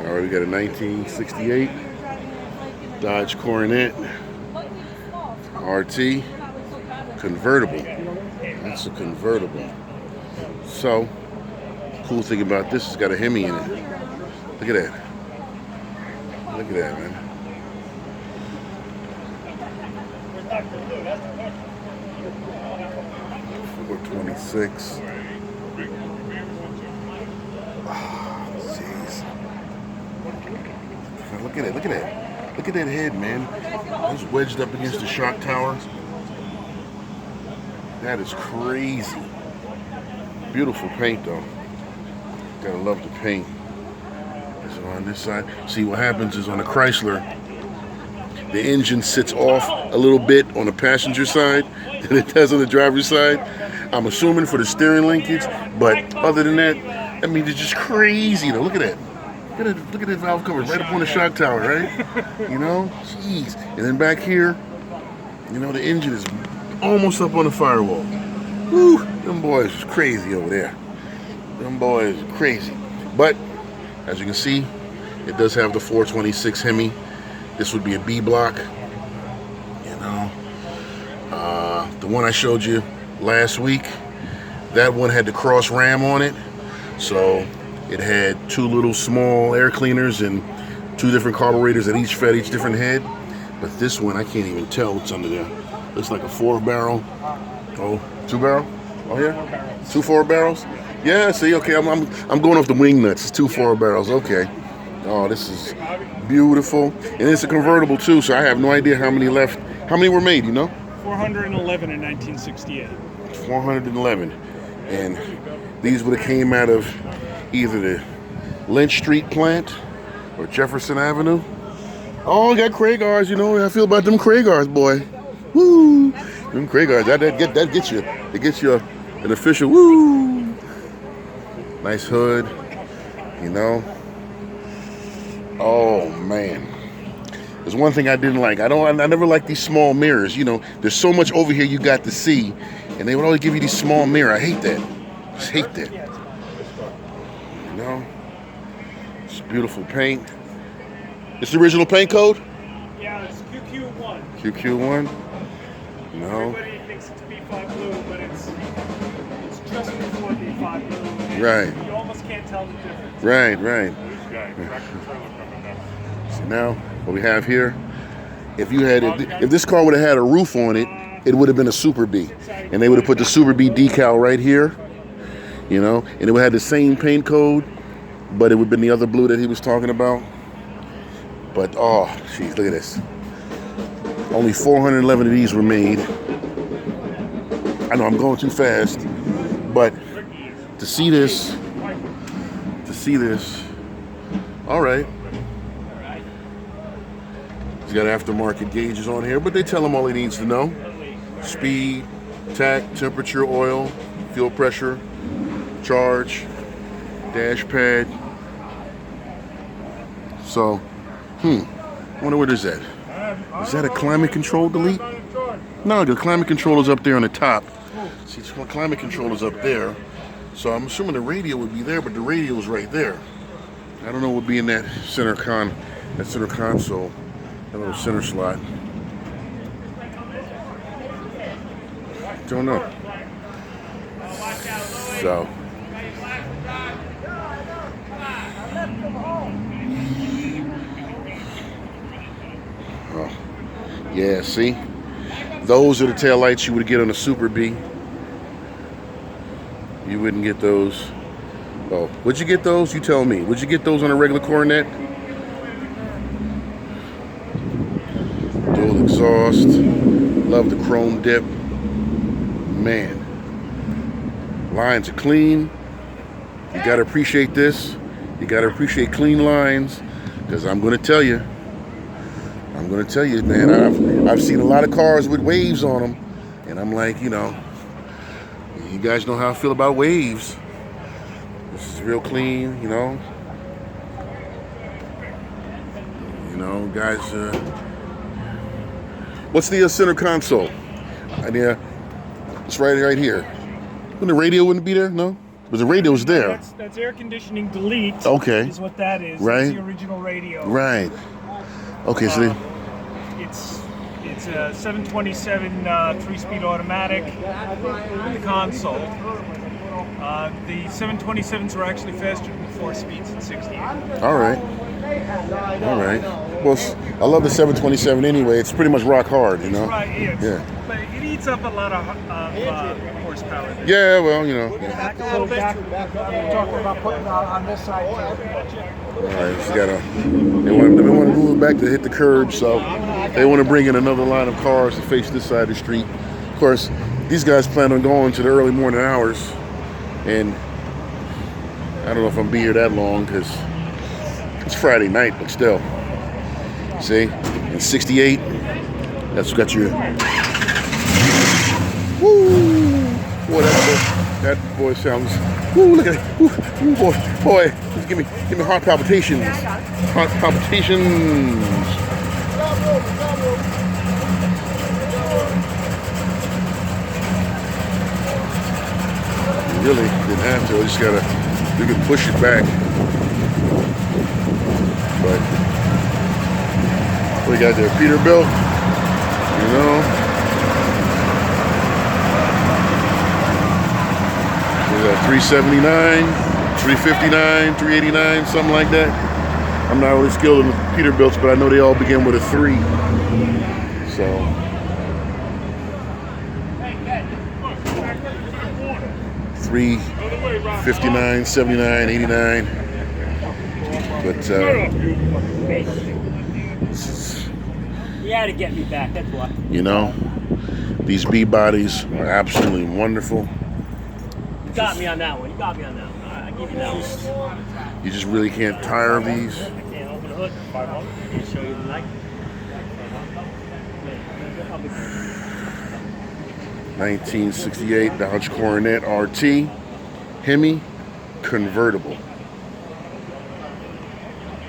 All right, we got a 1968 Dodge Coronet RT convertible. That's a convertible. So, cool thing about this, it's got a Hemi in it. Look at that. Look at that, man. $426. Jeez. Look at it. Look at that. Look at that head, man. It's wedged up against the shock tower. That is crazy. Beautiful paint, though. Gotta love the paint. So on this side, see what happens is on the Chrysler, the engine sits off a little bit on the passenger side than it does on the driver's side. I'm assuming for the steering linkage, but other than that, I mean, it's just crazy. Though. Look at that. Look at that valve cover right up on the shock tower, right? You know, jeez. And then back here, you know, the engine is almost up on the firewall. Woo, them boys is crazy over there. Them boys are crazy. But as you can see, it does have the 426 Hemi. This would be a B block. You know, the one I showed you last week, that one had the cross ram on it. So it had two little small air cleaners and two different carburetors that each fed each different head. But this one, I can't even tell what's under there. Looks like a 4-barrel. Oh, 2-barrel? Oh yeah, 2 4-barrels. Yeah, see, okay, I'm going off the wing nuts. It's 2 4-barrels. Okay. Oh, this is beautiful, and it's a convertible too. So I have no idea how many left. How many were made? You know? 411 in 1968. 411, and these would have came out of either the Lynch Street plant or Jefferson Avenue. Oh, got Craigars. You know how I feel about them Craigars, boy. Woo! Them Craigars. That gets you. It gets you an official woo. Nice hood. You know. Oh man. There's one thing I didn't like. I never liked these small mirrors. You know, there's so much over here you got to see, and they would always give you these small mirrors. I hate that. Just hate that. You know, it's beautiful paint. It's the original paint code? Yeah, it's QQ1. QQ1? No. Everybody thinks it's B5 blue, but it's just before B5 blue. Right. You almost can't tell the difference. Right. So now, what we have here, if this car would have had a roof on it, it would have been a Super B. And they would have put the Super B decal right here, you know, and it would have the same paint code, but it would have been the other blue that he was talking about. But, oh, jeez, look at this. Only 411 of these were made. I know I'm going too fast, but to see this, all right. He's got aftermarket gauges on here, but they tell him all he needs to know. Speed, tach, temperature, oil, fuel pressure, charge, dash pad. So, I wonder what is that? Is that a climate control delete? No, the climate control is up there on the top. See, the climate control is up there. So I'm assuming the radio would be there, but the radio is right there. I don't know what would be in that center console, that little center slot. Don't know. So. Oh. Yeah, see? Those are the taillights you would get on a Super B. You wouldn't get those. Oh, would you get those? You tell me. Would you get those on a regular Coronet? Dual exhaust. Love the chrome dip. Man. Lines are clean. You gotta appreciate this. You gotta appreciate clean lines. Because I'm gonna tell you, man, I've seen a lot of cars with waves on them. And I'm like, you know, you guys know how I feel about waves. This is real clean, you know. You know, guys, what's the center console? Idea. It's right here. When the radio wouldn't be there? No? But the radio's there. That's air conditioning delete. Okay. Is what that is. Right. That's the original radio. Right. Okay, so It's a 727 3-speed automatic with the console. The 727s were actually faster than 4 speeds in 68. all right. All right. Well, I love the 727 anyway. It's pretty much rock hard, you know. Right, Yeah. But it eats up a lot of horsepower. Yeah, well, you know. Back a little bit. Talking about putting on this side too. All right, just they want to move it back to hit the curb, so they want to bring in another line of cars to face this side of the street. Of course, these guys plan on going to the early morning hours, and I don't know if I'm be here that long because it's Friday night, but still. See, in 68, that's got your. Woo! Boy, that boy sounds. Woo! Look at it. Woo! Woo, boy, just give me heart palpitations. Heart palpitations. You really didn't have to. You can push it back. But we got there, Peterbilt. You know. We got 379, 359, 389, something like that. I'm not really skilled in the Peterbilts, but I know they all begin with a 3. So 359, 79, 89. But You had to get me back, that's why. you know, these B bodies are absolutely wonderful. You got me on that one. All right, I give you that one. You just really can't tire of these. I can't open the hood. I'll show you the light. 1968 Dodge Coronet RT Hemi convertible.